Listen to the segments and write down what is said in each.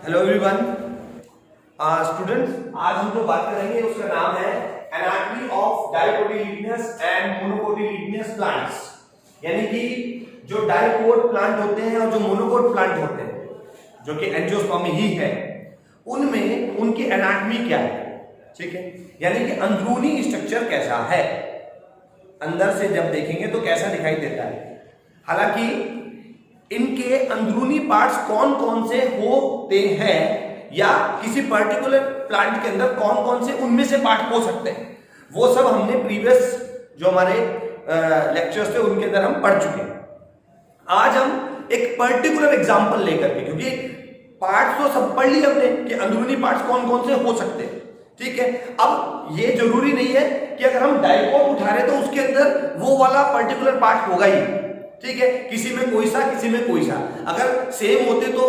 Hello everyone students, आज हम जो बात करेंगे उसका नाम है anatomy of dicotyledonous and monocotyledonous plants. यानी कि जो डाइकोट प्लांट होते हैं और जो मोनोकोट प्लांट होते हैं, जो कि एंजियोस्पर्मी ही है, उनमें उनकी एनाटॉमी क्या है। ठीक है, यानी कि अंदरूनी स्ट्रक्चर कैसा है, अंदर से जब देखेंगे तो कैसा दिखाई देता है। हालांकि इनके अंदरूनी पार्ट्स कौन कौन से होते हैं या किसी पर्टिकुलर प्लांट के अंदर कौन कौन से उनमें से पार्ट हो सकते हैं, वो सब हमने प्रीवियस जो हमारे लेक्चर्स थे उनके अंदर हम पढ़ चुके हैं। आज हम एक पर्टिकुलर एग्जांपल लेकर के, क्योंकि पार्ट्स तो सब पढ़ लिए हमने कि अंदरूनी पार्ट्स कौन कौन से हो सकते हैं। ठीक है, अब ये जरूरी नहीं है कि अगर हम डाइकोट उठा रहे तो उसके अंदर वो वाला पर्टिकुलर पार्ट होगा ही। ठीक है, किसी में कोई सा, किसी में कोई सा। अगर सेम होते तो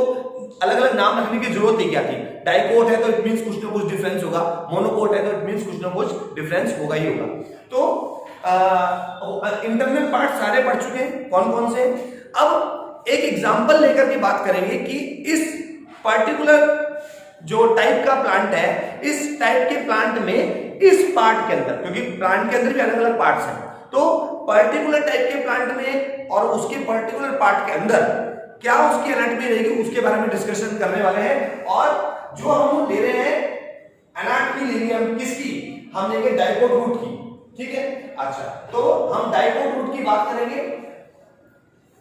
अलग अलग नाम रखने की जरूरत ही क्या थी। डाइकोट है तो इट मींस कुछ ना कुछ डिफरेंस होगा, मोनोकोट है तो इट मींस कुछ ना कुछ डिफरेंस होगा ही होगा। तो इंटरनल पार्ट सारे पढ़ चुके हैं कौन कौन से। अब एक एग्जांपल लेकर के बात करेंगे कि इस पर्टिकुलर जो टाइप का प्लांट है, इस टाइप के प्लांट में इस पार्ट के अंदर, क्योंकि प्लांट के अंदर भी अलग अलग पार्ट्स हैं, तो पर्टिकुलर टाइप के प्लांट में और उसके पर्टिकुलर पार्ट के अंदर क्या उसकी एनाटॉमी रहेगी, उसके बारे में डिस्कशन करने वाले हैं। और जो हम ले रहे हैं एनाटॉमी लेनी है हम किसकी, हम लेंगे डाइकोट रूट की। ठीक है, अच्छा, तो हम डाइकोट रूट की बात करेंगे।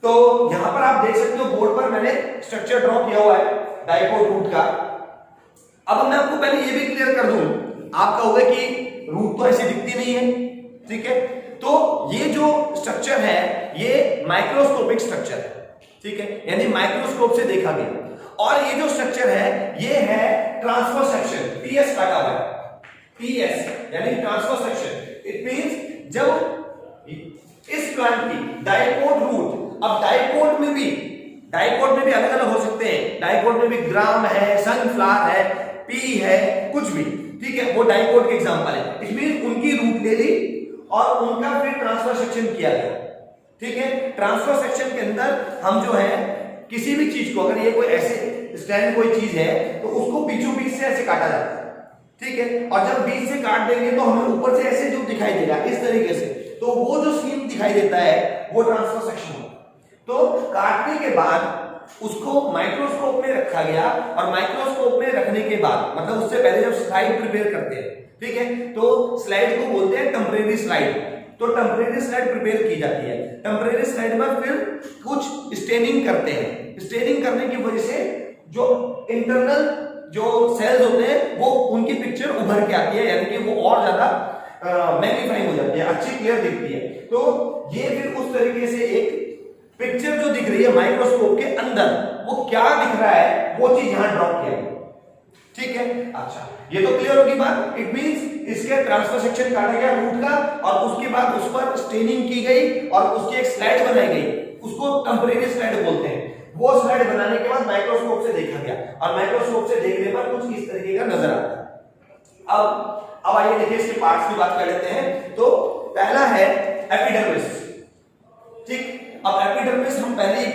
तो यहां पर आप देख सकते हो बोर्ड पर मैंने स्ट्रक्चर ड्रॉ किया हुआ है डाइकोट रूट का। अब मैं आपको पहले ये भी क्लियर कर दूं, आप कहोगे कि रूट तो ऐसी दिखती नहीं है। ठीक है, तो ये जो स्ट्रक्चर है ये माइक्रोस्कोपिक स्ट्रक्चर है। ठीक है, यानी माइक्रोस्कोप से देखा गया। और ये जो स्ट्रक्चर है ये है ट्रांसफर सेक्शन, पीएस काटा हुआ है, पीएस यानी ट्रांसफर सेक्शन। इट मींस जब इस प्लांट की डाइकोट रूट, अब डाइकोट में भी अलग अलग हो सकते हैं। डाइकोट में भी ग्राम है, सनफ्लावर है, पी है, कुछ भी। ठीक है, वो डाइकोट के एग्जांपल है। इट मींस उनकी रूट ले ली और उनका फिर ट्रांसफर सेक्शन किया गया। ठीक है, ट्रांसफर सेक्शन के अंदर हम जो है किसी भी चीज को, अगर ये कोई ऐसे स्टैंड कोई चीज है तो उसको बीचों बीच से ऐसे काटा जाता है। ठीक है, और जब बीच से काट देंगे तो हमें ऊपर से ऐसे जो दिखाई देगा इस तरीके से, तो वो जो सीन दिखाई देता है वो ट्रांसफर सेक्शन होगा। तो काटने के बाद उसको माइक्रोस्कोप में रखा गया, और माइक्रोस्कोप में रखने के बाद, मतलब उससे पहले जब स्लाइड प्रिपेयर करते हैं, ठीक है, तो स्लाइड को बोलते हैं टेम्परेरी स्लाइड। तो टेम्परेरी स्लाइड प्रिपेयर की जाती है। टेम्परेरी स्लाइड में फिर कुछ स्टेनिंग करते हैं। स्टेनिंग करने की वजह से जो इंटरनल जो सेल्स होते हैं वो उनकी पिक्चर उभर के आती है, यानी कि वो और ज्यादा मैग्नीफाई हो जाती है, अच्छी क्लियर दिखती है। तो ये फिर उस तरीके से एक पिक्चर जो दिख रही है माइक्रोस्कोप के अंदर, वो क्या दिख रहा है वो चीज यहां ड्रॉ किया गया। ठीक है, अच्छा, ये तो क्लियर होगी बात। इट मींस इसके ट्रांसफर सेक्शन काटा गया रूट का, और उसके बाद उस पर स्टेनिंग की गई और उसकी एक स्लाइड बनाई गई, उसको टेम्परेरी स्लाइड बोलते हैं। वो स्लाइड बनाने के बाद माइक्रोस्कोप से देखा गया, और माइक्रोस्कोप से देखने पर कुछ इस तरीके का नजर आता है। अब आइए देखिए इसके पार्ट्स की बात कर लेते हैं। तो पहला है एपिडर्मिस। ठीक, अब एपिडर्मिस हम पहले,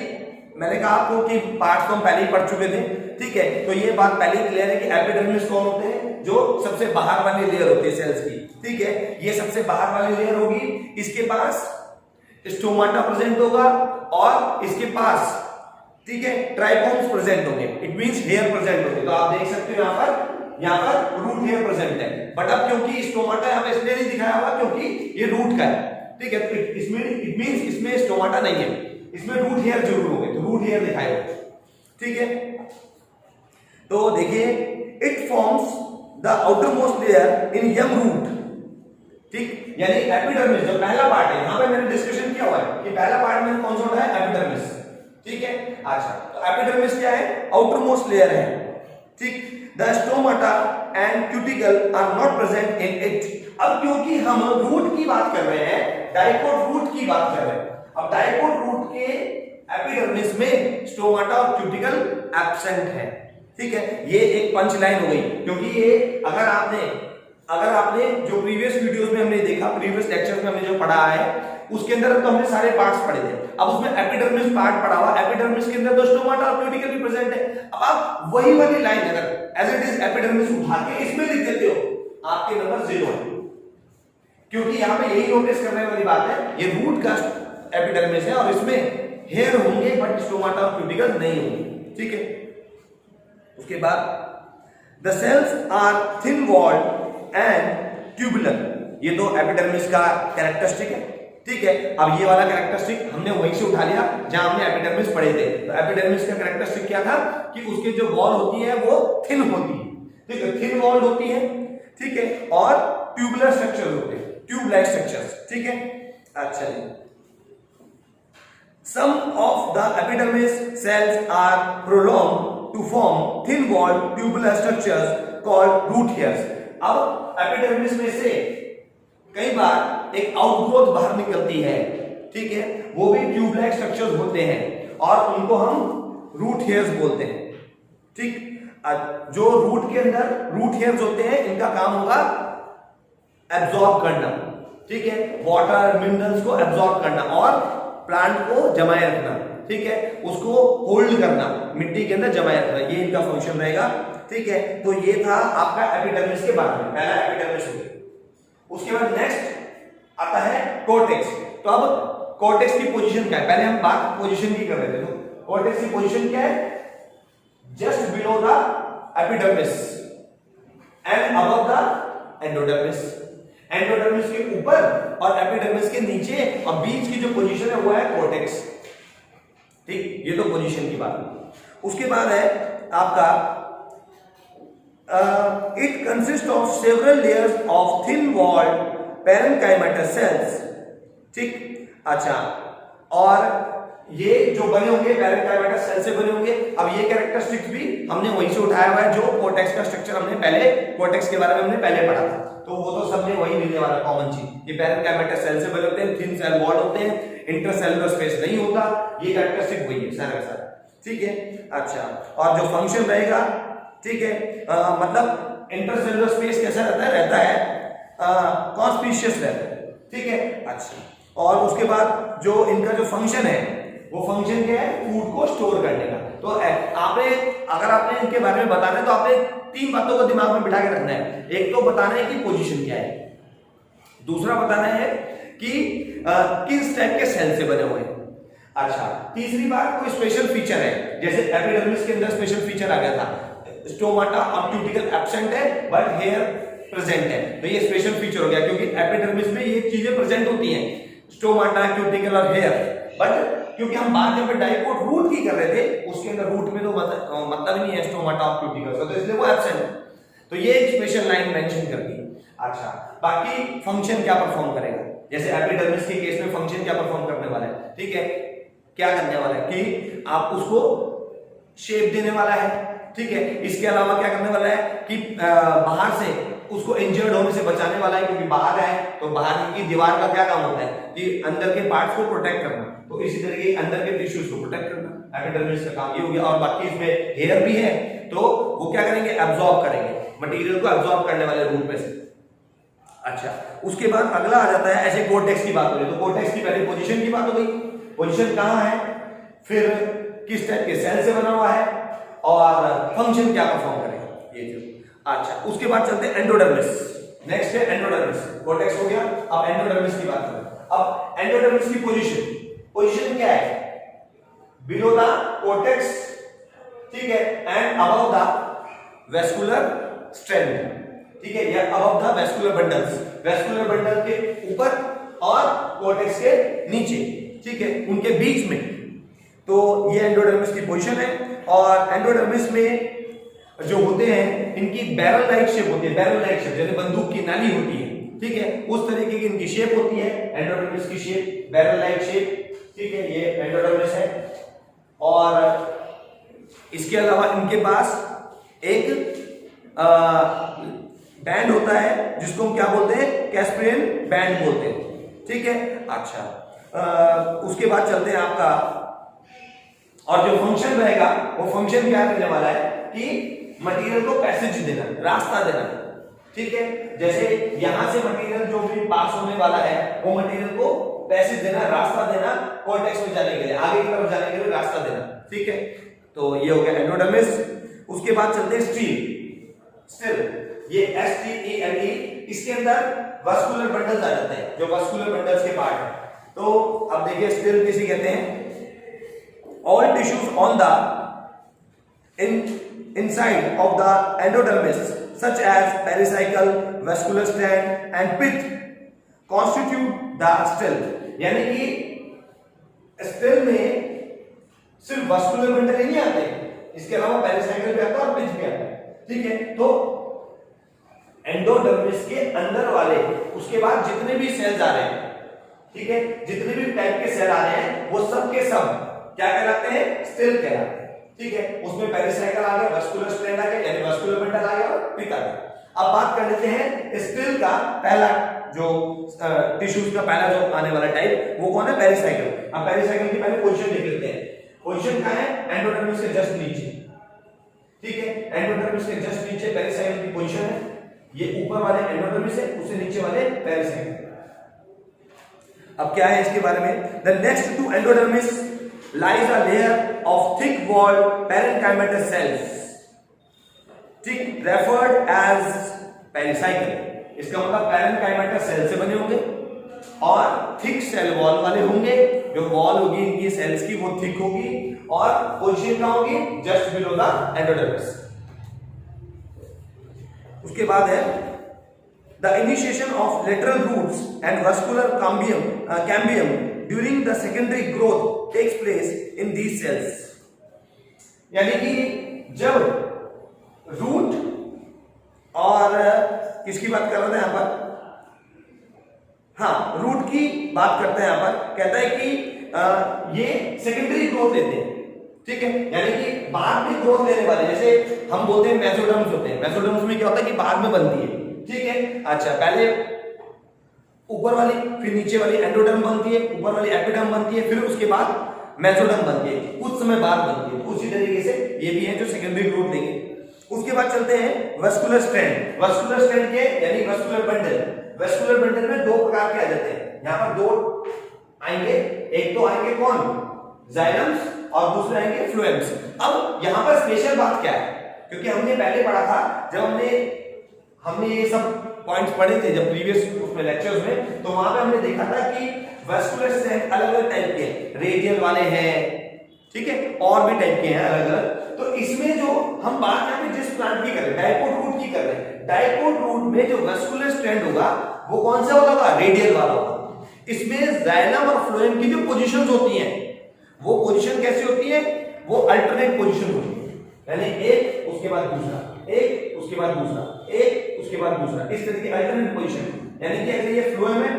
मैंने कहा आपको कि पार्ट्स तो हम पहले ही पढ़ चुके थे। ठीक है, तो ये बात पहले क्लियर है कि एपिडर्मिस कौन होते हैं, जो सबसे बाहर वाली लेयर होती है सेल्स की। ठीक है, ये सबसे बाहर वाली लेयर होगी। इसके पास स्टोमाटा प्रेजेंट होगा और इसके पास, ठीक है, ट्राइकोम्स प्रेजेंट होंगे। इट मींस हेयर प्रेजेंट होंगे। तो आप देख सकते हो यहाँ पर रूट हेयर प्रेजेंट है। बट अब क्योंकि स्टोमाटा यहाँ पे इसलिए नहीं दिखाया हुआ क्योंकि ये रूट का है। ठीक है, इसमें इट मींस इसमें स्टोमाटा नहीं है, इसमें रूट हेयर जरूर होंगे, तो रूट हेयर दिखाए होंगे। ठीक है, तो देखिए, it forms the outer most layer in young root. ठीक, यानी एपिडर्मिस जो पहला पार्ट है, यहां पे मैंने डिस्कशन किया हुआ है कि पहला पार्ट में कौन सा होता है, एपिडर्मिस। ठीक है, अच्छा, तो एपिडर्मिस क्या है, आउटर मोस्ट लेयर है। ठीक, the stomata and cuticle are not present in it. अब क्योंकि हम रूट की बात कर रहे हैं, डाइकोट रूट की बात कर रहे हैं, अब डाइकोट रूट के एपिडर्मिस में स्टोमाटा और क्यूटिकल एब्सेंट है। ठीक है, ये एक पंच लाइन हो गई, क्योंकि ये अगर आपने अगर आपने जो प्रीवियस वीडियोस में हमने देखा, प्रीवियस लेक्चर्स में हमने जो पढ़ा है, उसके अंदर तो हमने सारे पार्ट्स पढ़े थे। अब उसमें एपिडर्मिस पार्ट पढ़ा हुआ, एपिडर्मिस के अंदर तो स्टोमाटा और क्यूटिकल भी प्रेजेंट है। अब आप वही वाली लाइन अगर एज इट इज एपिडर्मिस उठा के इसमें लिख देते हो, आपके नंबर 0 है, क्योंकि यहाँ पे यही नोटिस करने वाली बात है, ये रूट का एपिडर्मिस है और इसमें हेयर होंगे बट स्टोमाटा और क्यूटिकल नहीं होंगे, ठीक है। उसके बाद the cells are thin walled and tubular, ये तो एपिडर्मिस का कैरेक्टरिस्टिक है, ठीक है। अब ये वाला कैरेक्टरिस्टिक हमने वहीं से उठा लिया जहां हमने एपिडर्मिस पढ़े थे। तो एपिडर्मिस का कैरेक्टरिस्टिक क्या था कि उसके जो वॉल होती है वो थिन होती है, ठीक है, थिन वॉल होती है, ठीक है, और ट्यूबुलर स्ट्रक्चर होते हैं, ट्यूब लाइक स्ट्रक्चर्स, ठीक है। अच्छा जी, some of the epidermis cells are prolonged to form thin walled tubular structures called root hairs। अब एपिडर्मिस में से कई बार एक आउटग्रोथ बाहर निकलती है, ठीक है, वो भी ट्यूब लाइक स्ट्रक्चर्स होते हैं और उनको हम रूट हेयर्स बोलते हैं, ठीक। जो रूट के अंदर रूट हेयर्स होते हैं, इनका काम होगा एब्जॉर्ब करना, ठीक है, वाटर मिनरल्स को एब्जॉर्ब करना और प्लांट को जमाए रखना, ठीक है, उसको होल्ड करना, मिट्टी के अंदर जमाए रखना, ये इनका फंक्शन रहेगा, ठीक है। तो ये था आपका एपिडर्मिस के बारे में, पहला एपिडर्मिस हो गया। उसके बाद नेक्स्ट आता है कोर्टेक्स। तो अब कोर्टेक्स की पोजीशन क्या है, पहले हम बात पोजीशन की कर रहे थे। तो कोर्टेक्स की पोजीशन क्या है, just below the epidermis and above the endodermis, endodermis के ऊपर और एपिडर्मिस के नीचे और बीच की जो पोजीशन है वो है कोर्टेक्स, ठीक। ये तो पोजीशन की बात है। उसके बाद है आपका it consist of several layers of thin walled parenchymatous cells, ठीक। अच्छा, और ये जो बने होंगे पैरेन्काइमेटस सेल से बने होंगे। अब ये कैरेक्टरिस्टिक्स भी हमने वहीं से उठाया हुआ है, जो कोर्टेक्स का स्ट्रक्चर हमने पहले, कोर्टेक्स के बारे में हमने पहले पढ़ा था, तो वो तो सबने वही मिलने वाला कॉमन चीज। ये पैरेन्काइमेटस सेल से बने होते हैं, थिन सेल वॉल होते हैं, इंटरसेलुलर स्पेस नहीं होता, ये कैरेक्टरिस्टिक वही है सारा का सारा, ठीक है। अच्छा, और जो फंक्शन रहेगा, ठीक है, मतलब इंटरसेलुलर स्पेस कैसा रहता है कॉन्स्पिशियस रहता है, ठीक है। अच्छा, और उसके बाद जो इनका जो फंक्शन है वो फंक्शन क्या है, फूड को स्टोर करने का। तो आपने अगर आपने इनके बारे में बताना है तो आपने 3 बातों को दिमाग में बिठा के रखना है। एक तो बताना है कि पोजीशन क्या है, दूसरा बताना है कि किस टाइप के सेल से बने हुए हैं। अच्छा, तीसरी बात कोई स्पेशल फीचर है, जैसे एपिडर्मिस के अंदर स्पेशल फीचर आ गया था, स्टोमाटा और क्यूटिकल एब्सेंट है बट हेयर प्रेजेंट है, तो ये स्पेशल फीचर हो गया, क्योंकि एपिडर्मिस में ये चीजें प्रेजेंट होती हैं, स्टोमाटा, क्यूटिकल और हेयर, बट क्योंकि हम बात जब डाइकोट रूट की कर रहे थे, उसके अंदर रूट में तो मतलब ही नहीं है स्टोमाटा और क्यूटिकल का, तो इसलिए वो एब्सेंट है, तो ये एक स्पेशल लाइन मेंशन कर दी। अच्छा, बाकी फंक्शन क्या परफॉर्म करेगा, जैसे एपिडर्मिस के केस में फंक्शन क्या परफॉर्म करने वाला है, ठीक है, क्या करने वाला है कि आप उसको शेप देने वाला है, ठीक है। इसके अलावा क्या करने वाला है कि बाहर से उसको इंजर्ड होने से बचाने वाला है, क्योंकि बाहर है तो बाहर की दीवार का क्या काम होता है कि अंदर के पार्ट्स को प्रोटेक्ट करना, तो इसी तरीके अंदर के टिश्यूज को प्रोटेक्ट करना एपिडर्मिस का काम ये हो गया। और बाकी इसमें हेयर भी है, तो वो क्या करेंगे, एब्जॉर्ब करेंगे, मटेरियल को एब्जॉर्ब करने वाले रूट में से। अच्छा, उसके बाद अगला आ जाता है, ऐसे कोर्टेक्स की बात हो रही, तो कोर्टेक्स की पहले पोजीशन की बात हो गई, पोजीशन कहां है, फिर किस टाइप के सेल से बना हुआ है और फंक्शन क्या परफॉर्म करेगा, ये जो। अच्छा, उसके बाद चलते हैं एंडोडर्मिस। नेक्स्ट है एंडोडर्मिस, कोर्टेक्स हो गया, अब एंडोडर्मिस की बात करें। अब एंडोडर्मिस की पोजीशन क्या है, बिलो द कोर्टेक्स, ठीक है, and above the vascular strand, ठीक है, या above the vascular bundles, vascular bundle के ऊपर और कोर्टेक्स के नीचे, ठीक है, उनके बीच में। तो ये एंडोडर्मिस की पोजीशन है। और एंडोडर्मिस में जो होते हैं इनकी बैरल लाइक शेप होती है, बैरल लाइक शेप जैसे बंदूक की नाली होती है, ठीक है, उस तरीके की इनकी शेप होती है एंडोडर्मिस की शेप, बैरल लाइक शेप, ठीक है, ये एंडोडर्मिस है। और इसके अलावा इनके पास एक बैंड होता है जिसको हम क्या बोलते हैं, कैस्पियन बैंड बोलते हैं, ठीक है। अच्छा, उसके बाद चलते हैं आपका, और जो फंक्शन रहेगा वो फंक्शन क्या करने वाला है कि मटेरियल को पैसेज देना, रास्ता देना, ठीक है, जैसे यहां से मटेरियल जो भी पास होने वाला है वो मटेरियल को पैसेज देना, रास्ता देना, कॉर्टेक्स में जाने के लिए, आगे की तरफ जाने के लिए रास्ता देना। ठीक है, तो ये हो गया एंडोडर्मिस। उसके बाद चलते हैं स्टील, ये STELE, इसके अंदर वस्कुलर बंडल्स आ जाते हैं, जो वस्कुलर बंडल्स के पार्ट है। तो अब देखिए स्टील किसे कहते हैं, all tissues on the inside of the endodermis such as pericycle, vascular strand and pith constitute the still। यानी कि स्टिल में सिर्फ वस्कुलर बंडल ही नहीं आते, इसके अलावा पेरिसाइकल भी आता है और पिच भी आता है। ठीक है, तो एंडोडर्मिस के अंदर वाले, उसके बाद जितने भी सेल्स आ रहे हैं, ठीक है, जितने भी टाइप के सेल आ रहे हैं वो सब के सब क्या कहलाते हैं, स्टिल कहलाते हैं। ठीक है, उसमें पेरिसाइकल आ गया, वस्कुलर स्ट्रैंड आ गया, यानी वस्कुलर बंडल आ गया और पिथ आ गया। अब बात कर लेते हैं स्टिल का पहला जो टिश्यूज का पहला जो आने वाला टाइप, वो कौन है, पेरिसाइकल। अब पेरिसाइकल की पहले पोजीशन देख लेते हैं। पोजीशन कहां है, एंडोडर्मिस के जस्ट नीचे। ठीक है, एंडोडर्मिस के जस्ट नीचे पेरिसाइकल की पोजीशन है। ये ऊपर वाले एंडोडर्मिस है, उससे नीचे वाले पेरिसाइकल। अब क्या है इसके बारे में, the next to endodermis lies a layer of thick walled parenchymatous cells, ठीक, referred as pericycle। इसका मतलब parenchymatous सेल से बने होंगे और थिक सेल वॉल वाले होंगे। जो वॉल होगी इनकी सेल्स की वो थिक होगी और पोजीशन कहां होगी, जस्ट बिलो द एंडोडर्मिस। उसके बाद है the initiation of lateral roots and vascular cambium during the secondary growth takes place in these cells। यानी कि जब रूट और किसकी बात कर रहे हैं यहां पर, हाँ रूट की बात करते हैं यहां पर। कहता है कि ये सेकेंडरी ग्रोथ लेते हैं। ठीक है, यानी कि बाद में ग्रोथ लेने वाले, जैसे हम बोलते हैं मेसोडर्म्स होते हैं। मेसोडर्म्स में क्या होता है कि बाद में बनती है। ठीक है, अच्छा पहले ऊपर वाली, फिर नीचे वाली एंडोडर्म बनती है, ऊपर वाली एपिडर्म बनती है, फिर उसके बाद मेसोडर्म बनती है, कुछ समय बाद बनती है। तो उसी तरीके से ये भी है जो सेकेंडरी ग्रोथ देंगे। उसके बाद चलते हैं वस्कुलर स्ट्रैंड। वस्कुलर स्ट्रैंड के यानी वस्कुलर बंडल। वस्कुलर बंडल में दो प्रकार के आ जाते हैं, यहां पर दो आएंगे, एक तो आएंगे कौन, जाइलम्स, और दूसरे आएंगे फ्लोएम्स। अब यहां पर स्पेशल बात क्या है, क्योंकि हमने पहले पढ़ा था, जब हमने ये सब पॉइंट्स पढ़े थे जब प्रीवियस उसमें लेक्चर्स में, तो वहां पे हमने देखा था कि वस्कुलर स्ट्रैंड अलग अलग टाइप के, रेडियल वाले हैं, ठीक है, और भी टाइप के हैं अलग अलग। तो इसमें जो हम बात यहाँ पे जिस प्लांट की कर रहे हैं, डाइकोट रूट की कर रहे हैं, डाइकोट रूट में जो वस्कुलर स्ट्रैंड होगा वो कौन सा वाला होगा, रेडियल वाला होगा। इसमें जाइलम और फ्लोएम की जो पोजीशंस होती हैं, वो पोजीशन कैसी होती है, वो अल्टरनेट पोजीशन होती है, यानी एक उसके बाद दूसरा, एक उसके बाद दूसरा, एक उसके बाद दूसरा, इस तरह की अल्टरनेट पोजीशन। यानी कि अगर ये फ्लोएम है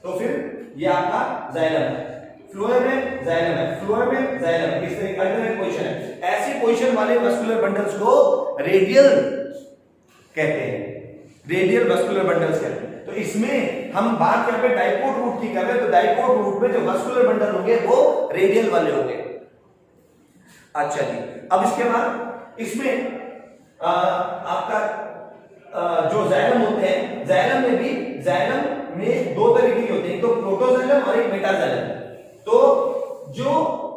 तो फिर ये आपका जाइलम है, फ्लोएम है जाइलम है, फ्लोएम है जाइलम है, इस तरह की अल्टरनेट पोजीशन है। ऐसी पोजीशन वाले वस्कुलर बंडल्स को रेडियल कहते हैं, रेडियल वस्कुलर बंडल्स कहते हैं। तो इसमें हम बात यहाँ पे डाइकोट रूट की कर रहे हैं, तो डाइकोट रूट में जो वस्कुलर बंडल होंगे वो रेडियल वाले होंगे। अच्छा जी, अब इसके बाद इसमें आपका जो जाइलम होते हैं, जाइलम में भी, जाइलम में दो तरीके के होते हैं, एक तो प्रोटोजाइलम और एक मेटाजाइलम। तो जो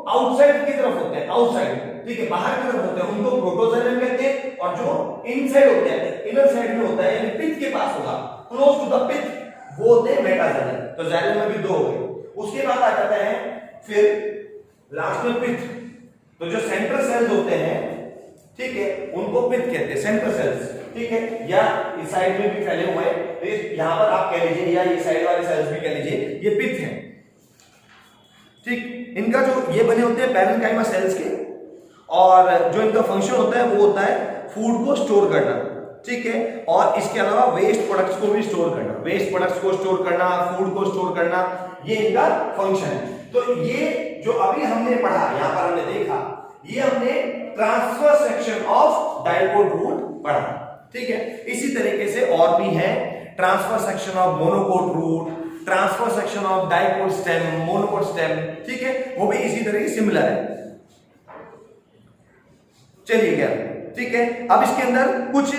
आउटसाइड की तरफ होते हैं, आउटसाइड, ठीक है, बाहर की तरफ होते हैं, उनको प्रोटोजाइलम कहते हैं, और जो इनसाइड होते हैं, इनर साइड में होता है, यानी पिथ के पास होगा, क्लोज टू द पिथ, वो होते हैं मेटाजाइलम। तो जाइलम में भी दो हो गए। उसके बाद आ जाता है फिर लास्ट में पिथ। तो जो सेंट्रल सेल्स होते हैं, ठीक है, उनको पिथ कहते हैं, सेंट्रल सेल्स, ठीक है, या इस साइड में भी फैले हुए हैं, तो यहां पर आप कह लीजिए, या ये साइड वाले सेल्स भी कह लीजिए, ये पिथ है। ठीक, इनका जो ये बने होते हैं पैरेन्काइमा सेल्स के, और जो इनका फंक्शन होता है वो होता है फूड को स्टोर करना, ठीक है, और इसके अलावा वेस्ट प्रोडक्ट्स को भी स्टोर करना, वेस्ट प्रोडक्ट्स को स्टोर करना, फूड को स्टोर करना, ये इनका फंक्शन है। तो ये जो अभी हमने पढ़ा, यहां पर हमने देखा, ये हमने transfer section of dicot root पढ़ा, ठीक है। इसी तरीके से और भी है, transfer section of monocot root, transfer section of dicot stem, monocot stem, ठीक है, वो भी इसी तरह की सिमिलर है। चलिए क्या, ठीक है। अब इसके अंदर कुछ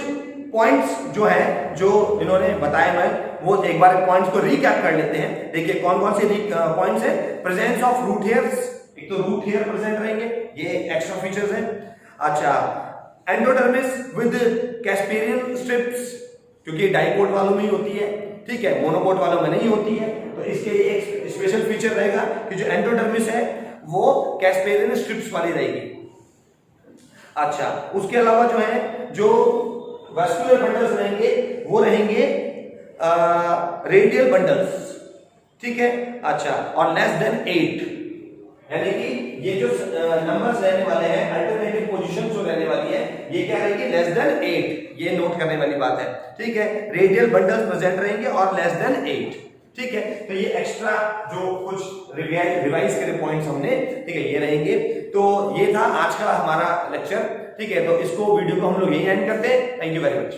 पॉइंट्स जो है जो इन्होंने बताया मैं वो एक बार पॉइंट्स को रिकैप कर लेते हैं। देखिए कौन कौन से पॉइंट्स है। प्रेजेंस ऑफ रूट हेयर्स, एक तो रूट हेयर प्रेजेंट रहेंगे, ये एक्स्ट्रा फीचर्स है। अच्छा, एंडोडर्मिस विद कैस्पेरियन स्ट्रिप्स, क्योंकि डाइकोट वालों में ही होती है, ठीक है, मोनोकोट वालों में नहीं होती है, तो इसके एक स्पेशल फीचर रहेगा कि जो एंडोडर्मिस है वो कैस्पेरियन स्ट्रिप्स वाली रहेगी। अच्छा, उसके अलावा जो है जो वैस्कुलर बंडल्स रहेंगे वो रहेंगे रेडियल बंडल्स, ठीक है। अच्छा, और लेस देन 8, यानी कि ये जो नंबर्स रहने वाले हैं, अल्टरनेटिव पोजीशन जो रहने वाली है, ये क्या रहेगी, लेस देन 8, ये नोट करने वाली बात है, ठीक है। रेडियल बंडल्स प्रेजेंट रहेंगे और लेस देन 8, ठीक है। तो ये एक्स्ट्रा जो कुछ रिवाइज करे पॉइंट्स हमने, ठीक है, ये रहेंगे। तो ये था आज का हमारा लेक्चर, ठीक है। तो इसको वीडियो को हम लोग यही एंड करते हैं। Thank you very much.